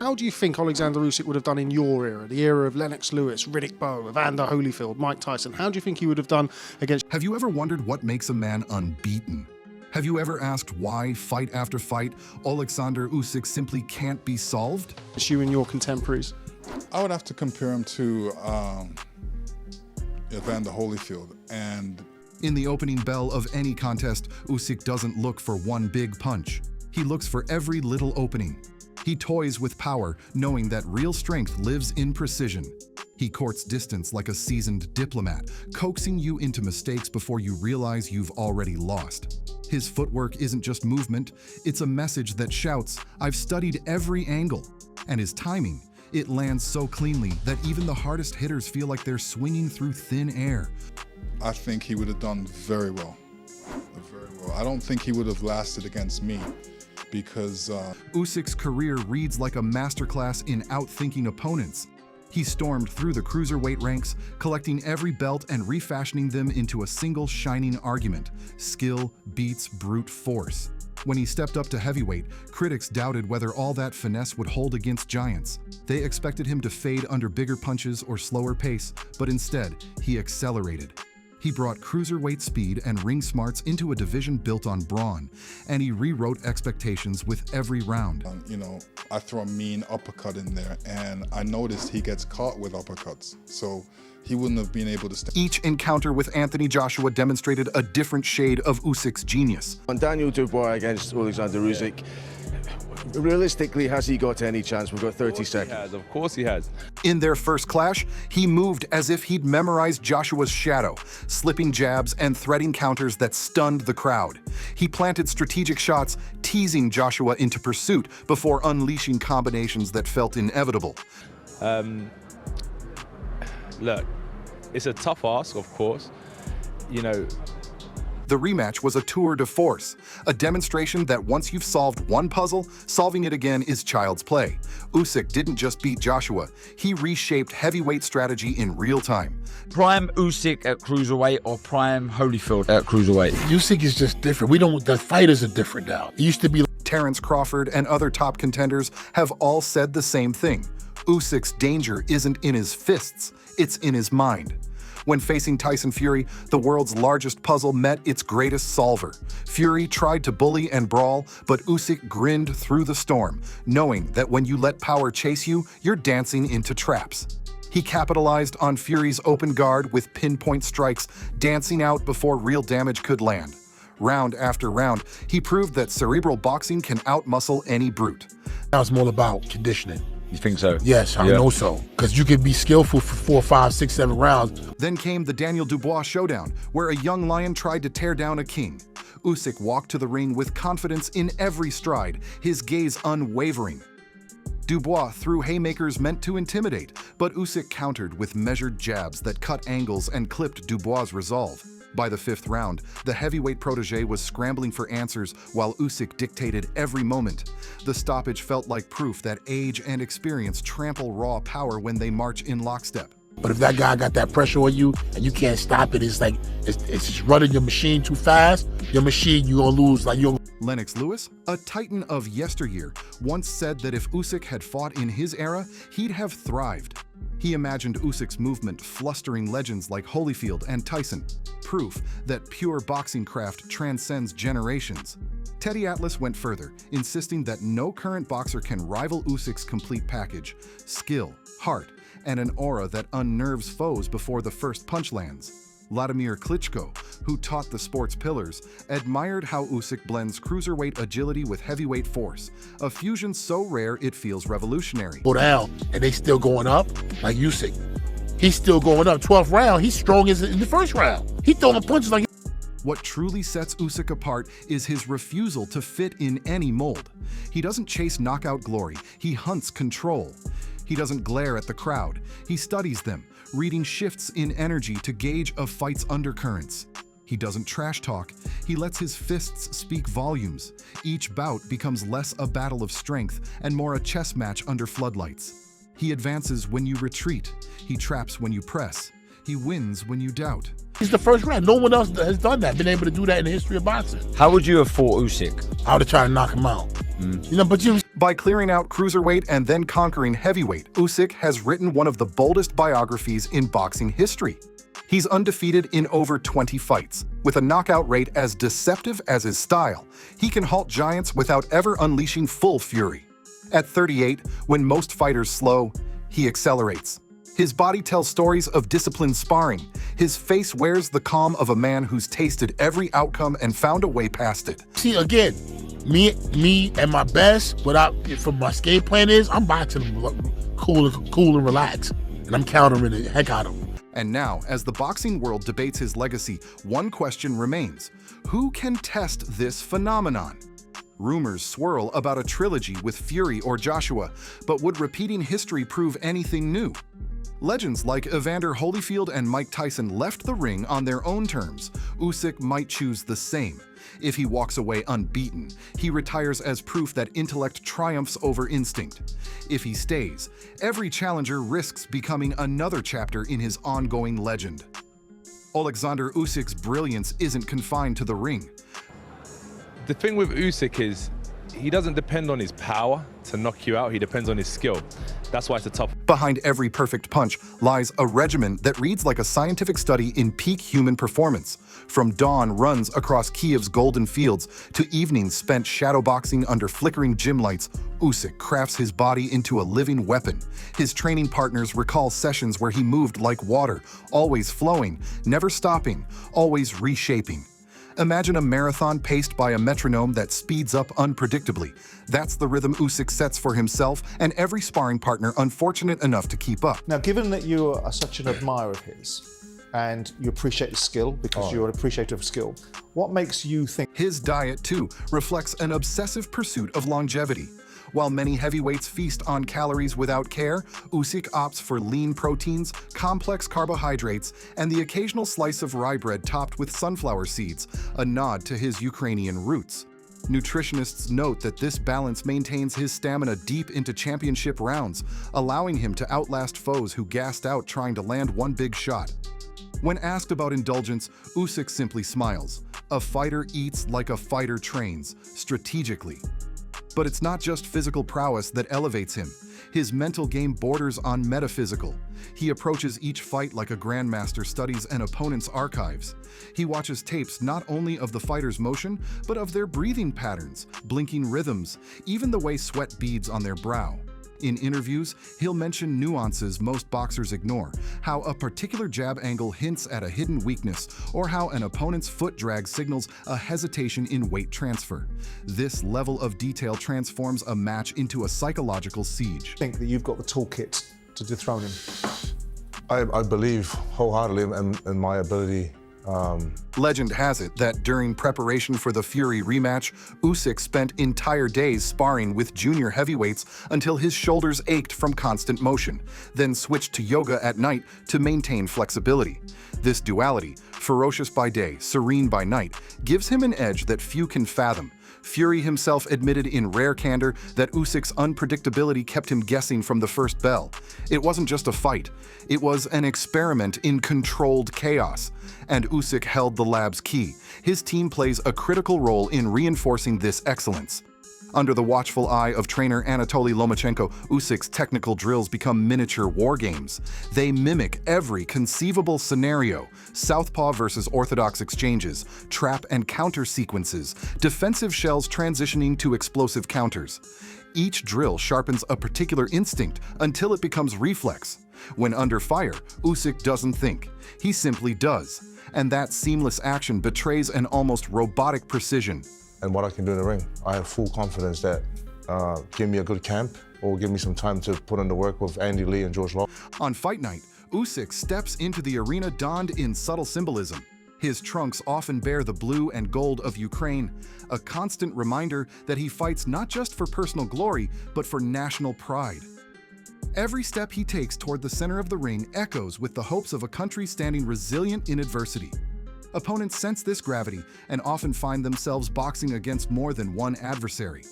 How do you think Oleksandr Usyk would have done in your era, the era of Lennox Lewis, Riddick Bowe, Evander Holyfield, Mike Tyson? How do you think he would have done against... Have you ever wondered what makes a man unbeaten? Have you ever asked why, fight after fight, Oleksandr Usyk simply can't be solved? you and your contemporaries? I would have to compare him to Evander Holyfield. And in the opening bell of any contest, Usyk doesn't look for one big punch. He looks for every little opening. He toys with power, knowing that real strength lives in precision. He courts distance like a seasoned diplomat, coaxing you into mistakes before you realize you've already lost. His footwork isn't just movement, it's a message that shouts, "I've studied every angle." And his timing, it lands so cleanly that even the hardest hitters feel like they're swinging through thin air. I think he would have done very well. Very well. I don't think he would have lasted against me because... Usyk's career reads like a masterclass in outthinking opponents. He stormed through the cruiserweight ranks, collecting every belt and refashioning them into a single shining argument. Skill beats brute force. When he stepped up to heavyweight, critics doubted whether all that finesse would hold against giants. They expected him to fade under bigger punches or slower pace, but instead, he accelerated. He brought cruiserweight speed and ring smarts into a division built on brawn, and he rewrote expectations with every round. You know, I throw a mean uppercut in there, and I noticed he gets caught with uppercuts, so he wouldn't have been able to stay. Each encounter with Anthony Joshua demonstrated a different shade of Usyk's genius. On Daniel Dubois against Oleksandr Usyk, realistically, has he got any chance? We've got 30 seconds. Of course he has. In their first clash, he moved as if he'd memorized Joshua's shadow, slipping jabs and threading counters that stunned the crowd. He planted strategic shots, teasing Joshua into pursuit before unleashing combinations that felt inevitable. Look, it's a tough ask, of course. You know, the rematch was a tour de force, a demonstration that once you've solved one puzzle, solving it again is child's play. Usyk didn't just beat Joshua, he reshaped heavyweight strategy in real time. Prime Usyk at cruiserweight or prime Holyfield at cruiserweight? Usyk is just different. The fighters are different now. It used to be... Terence Crawford and other top contenders have all said the same thing. Usyk's danger isn't in his fists, it's in his mind. When facing Tyson Fury, the world's largest puzzle met its greatest solver. Fury tried to bully and brawl, but Usyk grinned through the storm, knowing that when you let power chase you, you're dancing into traps. He capitalized on Fury's open guard with pinpoint strikes, dancing out before real damage could land. Round after round, he proved that cerebral boxing can outmuscle any brute. Now it's more about conditioning. You think so? Yes, I know so. Because you can be skillful for 4, 5, 6, 7 rounds. Then came the Daniel Dubois showdown, where a young lion tried to tear down a king. Usyk walked to the ring with confidence in every stride, his gaze unwavering. Dubois threw haymakers meant to intimidate, but Usyk countered with measured jabs that cut angles and clipped Dubois' resolve. By the 5th round, the heavyweight protege was scrambling for answers while Usyk dictated every moment. The stoppage felt like proof that age and experience trample raw power when they march in lockstep. But if that guy got that pressure on you and you can't stop it, it's like, it's just running your machine too fast, you're gonna lose, Lennox Lewis, a titan of yesteryear, once said that if Usyk had fought in his era, he'd have thrived. He imagined Usyk's movement flustering legends like Holyfield and Tyson, proof that pure boxing craft transcends generations. Teddy Atlas went further, insisting that no current boxer can rival Usyk's complete package: skill, heart, and an aura that unnerves foes before the first punch lands. Vladimir Klitschko, who taught the sport's pillars, admired how Usyk blends cruiserweight agility with heavyweight force, a fusion so rare it feels revolutionary. Go down, and they still going up, like Usyk. He's still going up. 12th round, he's strong as in the 1st round. He throwing punches like... What truly sets Usyk apart is his refusal to fit in any mold. He doesn't chase knockout glory, he hunts control. He doesn't glare at the crowd, he studies them, reading shifts in energy to gauge a fight's undercurrents. He doesn't trash talk, he lets his fists speak volumes. Each bout becomes less a battle of strength and more a chess match under floodlights. He advances when you retreat, he traps when you press, he wins when you doubt. He's the 1st round. No one else has done that, been able to do that in the history of boxing. How would you have fought Usyk? I would have tried to knock him out. But By clearing out cruiserweight and then conquering heavyweight, Usyk has written one of the boldest biographies in boxing history. He's undefeated in over 20 fights. With a knockout rate as deceptive as his style, he can halt giants without ever unleashing full fury. At 38, when most fighters slow, he accelerates. His body tells stories of disciplined sparring. His face wears the calm of a man who's tasted every outcome and found a way past it. See, again, me and my best, from my game plan is, I'm boxing him cool and relaxed, and I'm countering the heck out of him. And now, as the boxing world debates his legacy, one question remains. Who can test this phenomenon? Rumors swirl about a trilogy with Fury or Joshua, but would repeating history prove anything new? Legends like Evander Holyfield and Mike Tyson left the ring on their own terms. Usyk might choose the same. If he walks away unbeaten, he retires as proof that intellect triumphs over instinct. If he stays, every challenger risks becoming another chapter in his ongoing legend. Oleksandr Usyk's brilliance isn't confined to the ring. The thing with Usyk is he doesn't depend on his power to knock you out, he depends on his skill. That's why it's a tough. Behind every perfect punch lies a regimen that reads like a scientific study in peak human performance. From dawn runs across Kiev's golden fields to evenings spent shadowboxing under flickering gym lights, Usyk crafts his body into a living weapon. His training partners recall sessions where he moved like water, always flowing, never stopping, always reshaping. Imagine a marathon paced by a metronome that speeds up unpredictably. That's the rhythm Usyk sets for himself and every sparring partner unfortunate enough to keep up. Now, given that you are such an admirer of his, and you appreciate his skill because you're an appreciator of skill, what makes you think? His diet, too, reflects an obsessive pursuit of longevity. While many heavyweights feast on calories without care, Usyk opts for lean proteins, complex carbohydrates, and the occasional slice of rye bread topped with sunflower seeds, a nod to his Ukrainian roots. Nutritionists note that this balance maintains his stamina deep into championship rounds, allowing him to outlast foes who gassed out trying to land one big shot. When asked about indulgence, Usyk simply smiles. A fighter eats like a fighter trains, strategically. But it's not just physical prowess that elevates him. His mental game borders on metaphysical. He approaches each fight like a grandmaster studies an opponent's archives. He watches tapes not only of the fighter's motion, but of their breathing patterns, blinking rhythms, even the way sweat beads on their brow. In interviews, he'll mention nuances most boxers ignore, how a particular jab angle hints at a hidden weakness, or how an opponent's foot drag signals a hesitation in weight transfer. This level of detail transforms a match into a psychological siege. I think that you've got the toolkit to dethrone him. I believe wholeheartedly in my ability. Legend has it that during preparation for the Fury rematch, Usyk spent entire days sparring with junior heavyweights until his shoulders ached from constant motion, then switched to yoga at night to maintain flexibility. This duality, ferocious by day, serene by night, gives him an edge that few can fathom. Fury himself admitted in rare candor that Usyk's unpredictability kept him guessing from the first bell. It wasn't just a fight, it was an experiment in controlled chaos. And Usyk held the lab's key. His team plays a critical role in reinforcing this excellence. Under the watchful eye of trainer Anatoly Lomachenko, Usyk's technical drills become miniature war games. They mimic every conceivable scenario: southpaw versus orthodox exchanges, trap and counter sequences, defensive shells transitioning to explosive counters. Each drill sharpens a particular instinct until it becomes reflex. When under fire, Usyk doesn't think. He simply does. And that seamless action betrays an almost robotic precision. And what I can do in the ring. I have full confidence that give me a good camp or give me some time to put in the work with Andy Lee and George Law. On fight night, Usyk steps into the arena donned in subtle symbolism. His trunks often bear the blue and gold of Ukraine, a constant reminder that he fights not just for personal glory, but for national pride. Every step he takes toward the center of the ring echoes with the hopes of a country standing resilient in adversity. Opponents sense this gravity and often find themselves boxing against more than one adversary.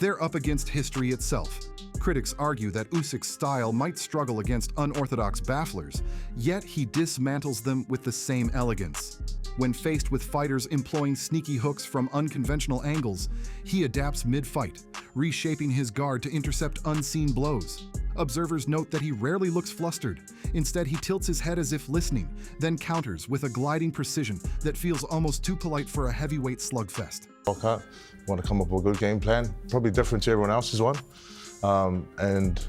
They're up against history itself. Critics argue that Usyk's style might struggle against unorthodox bafflers, yet he dismantles them with the same elegance. When faced with fighters employing sneaky hooks from unconventional angles, he adapts mid-fight, reshaping his guard to intercept unseen blows. Observers note that he rarely looks flustered. Instead, he tilts his head as if listening, then counters with a gliding precision that feels almost too polite for a heavyweight slugfest. Walk out, want to come up with a good game plan, probably different to everyone else's one, and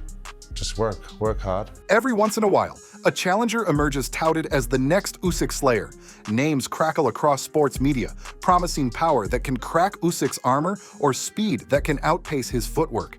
just work hard. Every once in a while, a challenger emerges touted as the next Usyk slayer. Names crackle across sports media, promising power that can crack Usyk's armor or speed that can outpace his footwork.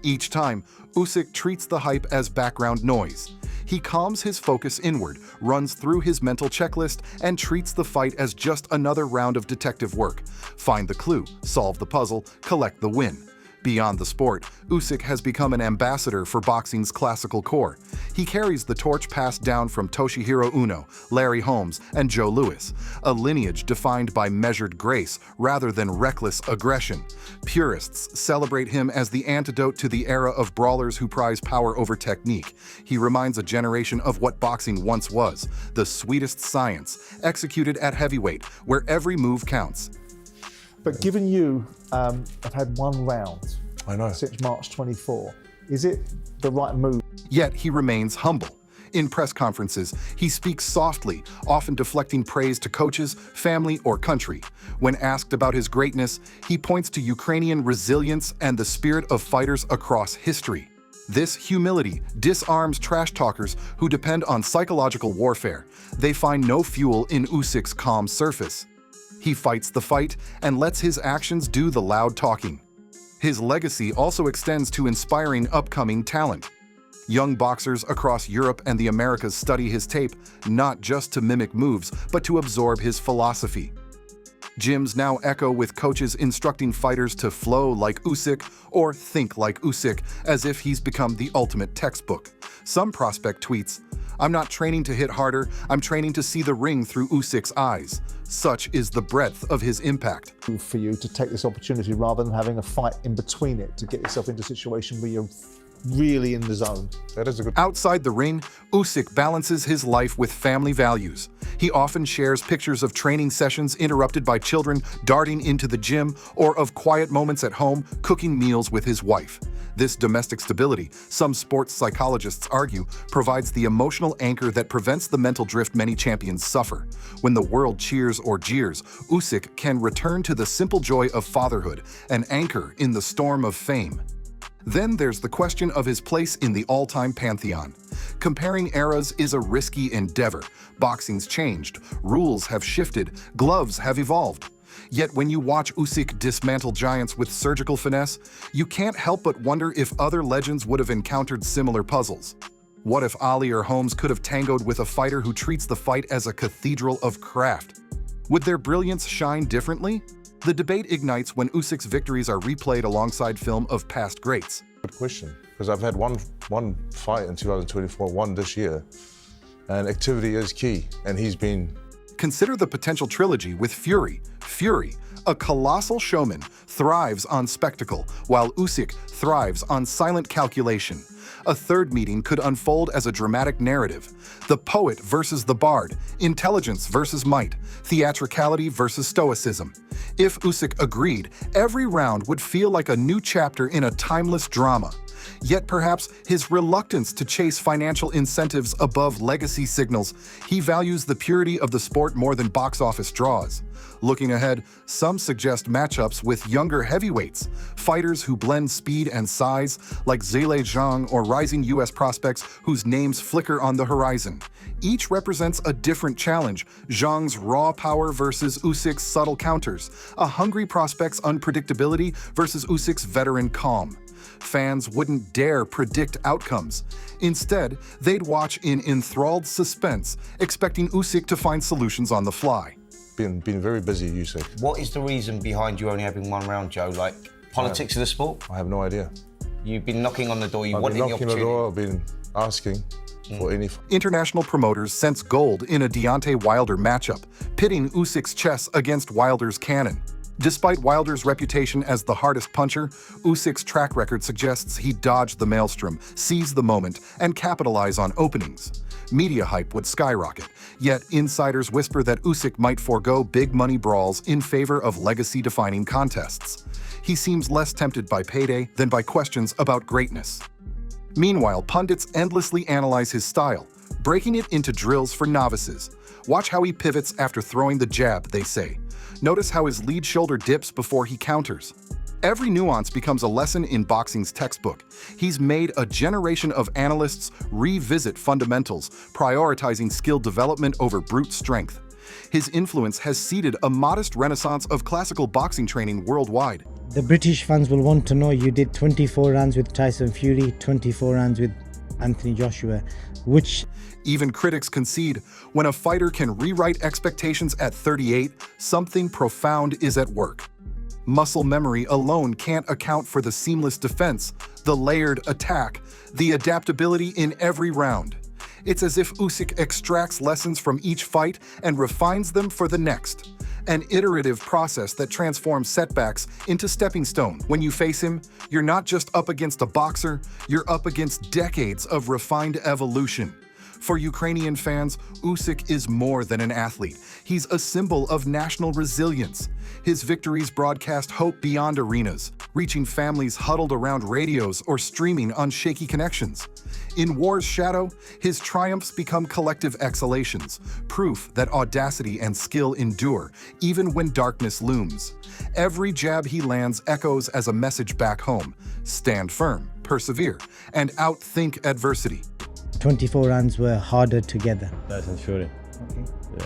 Each time, Usyk treats the hype as background noise. He calms his focus inward, runs through his mental checklist, and treats the fight as just another round of detective work. Find the clue, solve the puzzle, collect the win. Beyond the sport, Usyk has become an ambassador for boxing's classical core. He carries the torch passed down from Toshihiro Uno, Larry Holmes, and Joe Louis, a lineage defined by measured grace rather than reckless aggression. Purists celebrate him as the antidote to the era of brawlers who prize power over technique. He reminds a generation of what boxing once was, the sweetest science, executed at heavyweight, where every move counts. But given you have had one round since March 24, is it the right move? Yet he remains humble. In press conferences, he speaks softly, often deflecting praise to coaches, family, or country. When asked about his greatness, he points to Ukrainian resilience and the spirit of fighters across history. This humility disarms trash talkers who depend on psychological warfare. They find no fuel in Usyk's calm surface. He fights the fight and lets his actions do the loud talking. His legacy also extends to inspiring upcoming talent. Young boxers across Europe and the Americas study his tape, not just to mimic moves, but to absorb his philosophy. Gyms now echo with coaches instructing fighters to flow like Usyk or think like Usyk, as if he's become the ultimate textbook. Some prospect tweets, "I'm not training to hit harder, I'm training to see the ring through Usyk's eyes." Such is the breadth of his impact. For you to take this opportunity rather than having a fight in between it to get yourself into a situation where you're really in the zone. That is a good. Outside the ring, Usyk balances his life with family values. He often shares pictures of training sessions interrupted by children darting into the gym or of quiet moments at home cooking meals with his wife. This domestic stability, some sports psychologists argue, provides the emotional anchor that prevents the mental drift many champions suffer. When the world cheers or jeers, Usyk can return to the simple joy of fatherhood, an anchor in the storm of fame. Then there's the question of his place in the all-time pantheon. Comparing eras is a risky endeavor. Boxing's changed, rules have shifted, gloves have evolved. Yet when you watch Usyk dismantle giants with surgical finesse, you can't help but wonder if other legends would have encountered similar puzzles. What if Ali or Holmes could have tangoed with a fighter who treats the fight as a cathedral of craft? Would their brilliance shine differently? The debate ignites when Usyk's victories are replayed alongside film of past greats. Good question, because I've had one fight in 2024, one this year, and activity is key, and he's been... Consider the potential trilogy with Fury. Fury, a colossal showman, thrives on spectacle, while Usyk thrives on silent calculation. A third meeting could unfold as a dramatic narrative. The poet versus the bard, intelligence versus might, theatricality versus stoicism. If Usyk agreed, every round would feel like a new chapter in a timeless drama. Yet perhaps his reluctance to chase financial incentives above legacy signals, he values the purity of the sport more than box office draws. Looking ahead, some suggest matchups with younger heavyweights, fighters who blend speed and size, like Zhilei Zhang or rising US prospects whose names flicker on the horizon. Each represents a different challenge, Zhang's raw power versus Usyk's subtle counters, a hungry prospect's unpredictability versus Usyk's veteran calm. Fans wouldn't dare predict outcomes. Instead, they'd watch in enthralled suspense, expecting Usyk to find solutions on the fly. Been very busy, Usyk. What is the reason behind you only having one round, Joe? Like, politics of the sport? I have no idea. You've been knocking on the door, I've been knocking on the door, I've been asking for any... International promoters sense gold in a Deontay Wilder matchup, pitting Usyk's chess against Wilder's cannon. Despite Wilder's reputation as the hardest puncher, Usyk's track record suggests he dodged the maelstrom, seize the moment, and capitalize on openings. media hype would skyrocket. Yet insiders whisper that Usyk might forego big money brawls in favor of legacy-defining contests. He seems less tempted by payday than by questions about greatness. Meanwhile, pundits endlessly analyze his style, breaking it into drills for novices. Watch how he pivots after throwing the jab, they say. Notice how his lead shoulder dips before he counters. Every nuance becomes a lesson in boxing's textbook. He's made a generation of analysts revisit fundamentals, prioritizing skill development over brute strength. His influence has seeded a modest renaissance of classical boxing training worldwide. The British fans will want to know you did 24 rounds with Tyson Fury, 24 rounds with Anthony Joshua, which... Even critics concede, when a fighter can rewrite expectations at 38, something profound is at work. Muscle memory alone can't account for the seamless defense, the layered attack, the adaptability in every round. It's as if Usyk extracts lessons from each fight and refines them for the next. An iterative process that transforms setbacks into stepping stones. When you face him, you're not just up against a boxer, you're up against decades of refined evolution. For Ukrainian fans, Usyk is more than an athlete. He's a symbol of national resilience. His victories broadcast hope beyond arenas, reaching families huddled around radios or streaming on shaky connections. In war's shadow, his triumphs become collective exhalations, proof that audacity and skill endure, even when darkness looms. Every jab he lands echoes as a message back home: stand firm, persevere, and outthink adversity. 24 rounds were harder together. Tyson Fury. Okay. Yeah.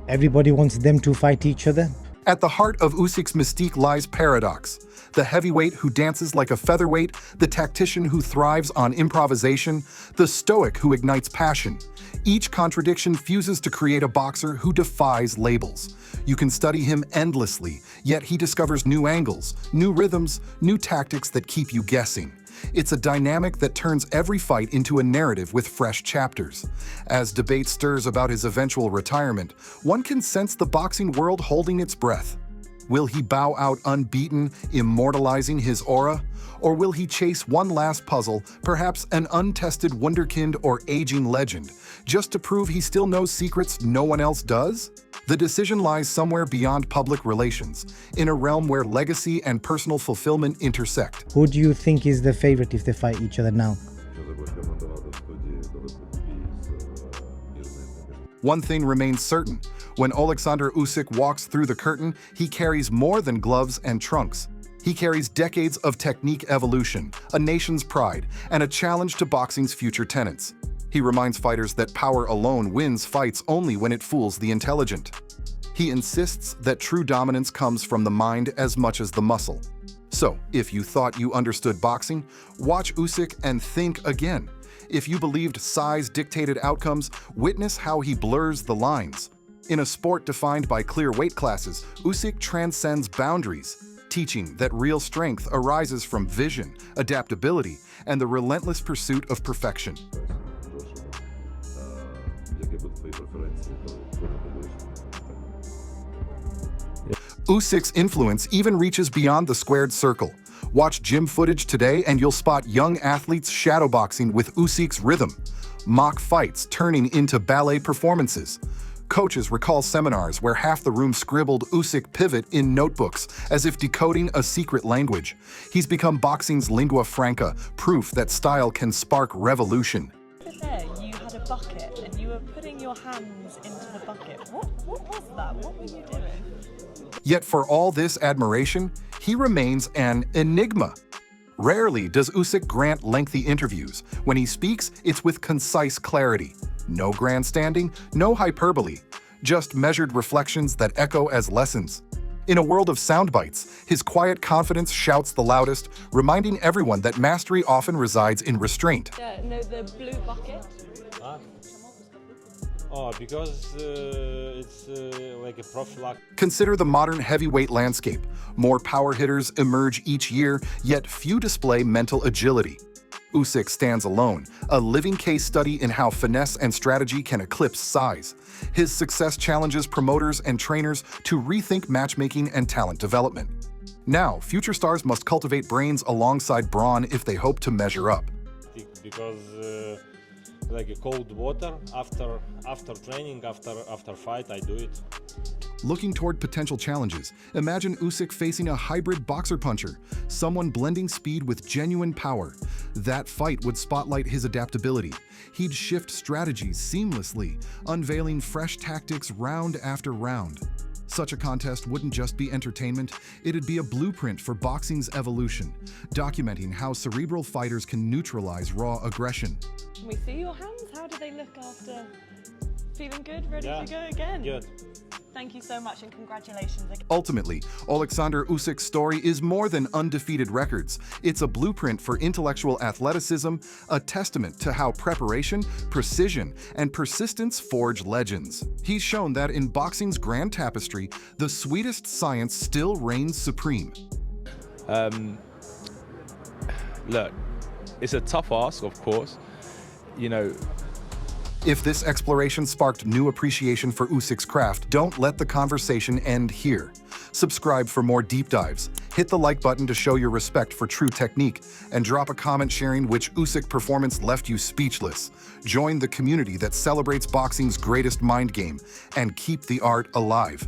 Everybody wants them to fight each other. At the heart of Usyk's mystique lies paradox. The heavyweight who dances like a featherweight, the tactician who thrives on improvisation, the stoic who ignites passion. Each contradiction fuses to create a boxer who defies labels. You can study him endlessly, yet he discovers new angles, new rhythms, new tactics that keep you guessing. It's a dynamic that turns every fight into a narrative with fresh chapters. As debate stirs about his eventual retirement, one can sense the boxing world holding its breath. Will he bow out unbeaten, immortalizing his aura? Or will he chase one last puzzle, perhaps an untested wunderkind or aging legend, just to prove he still knows secrets no one else does? The decision lies somewhere beyond public relations, in a realm where legacy and personal fulfillment intersect. Who do you think is the favorite if they fight each other now? One thing remains certain. When Oleksandr Usyk walks through the curtain, he carries more than gloves and trunks. He carries decades of technique evolution, a nation's pride, and a challenge to boxing's future tenets. He reminds fighters that power alone wins fights only when it fools the intelligent. He insists that true dominance comes from the mind as much as the muscle. So, if you thought you understood boxing, watch Usyk and think again. If you believed size dictated outcomes, witness how he blurs the lines. In a sport defined by clear weight classes, Usyk transcends boundaries, teaching that real strength arises from vision, adaptability, and the relentless pursuit of perfection. Usyk's influence even reaches beyond the squared circle. Watch gym footage today and you'll spot young athletes shadowboxing with Usyk's rhythm, mock fights turning into ballet performances. Coaches recall seminars where half the room scribbled Usyk pivot in notebooks as if decoding a secret language. He's become boxing's lingua franca, proof that style can spark revolution. There, you had a bucket and you were putting your hands into the bucket. What was that? What were you doing? Yet for all this admiration, he remains an enigma. Rarely does Usyk grant lengthy interviews. When he speaks, it's with concise clarity. No grandstanding, no hyperbole, just measured reflections that echo as lessons. In a world of sound bites, his quiet confidence shouts the loudest, reminding everyone that mastery often resides in restraint. No, the blue bucket. Oh, because it's like a prophylactic. Consider the modern heavyweight landscape. More power hitters emerge each year, yet few display mental agility. Usyk stands alone, a living case study in how finesse and strategy can eclipse size. His success challenges promoters and trainers to rethink matchmaking and talent development. Now, future stars must cultivate brains alongside brawn if they hope to measure up. Because like a cold water after training, after fight. I do it. Looking toward potential challenges, imagine Usyk facing a hybrid boxer-puncher, someone blending speed with genuine power. That fight would spotlight his adaptability. He'd shift strategies seamlessly, unveiling fresh tactics round after round. Such a contest wouldn't just be entertainment, it'd be a blueprint for boxing's evolution, documenting how cerebral fighters can neutralize raw aggression. Can we see your hands? How do they look after? Feeling good? Ready to go again? Good. Thank you so much and congratulations again. Ultimately, Oleksandr Usyk's story is more than undefeated records. It's a blueprint for intellectual athleticism, a testament to how preparation, precision, and persistence forge legends. He's shown that in boxing's grand tapestry, the sweetest science still reigns supreme. Look, it's a tough ask, of course. You know, if this exploration sparked new appreciation for Usyk's craft, don't let the conversation end here. Subscribe for more deep dives, hit the like button to show your respect for true technique, and drop a comment sharing which Usyk performance left you speechless. Join the community that celebrates boxing's greatest mind game and keep the art alive.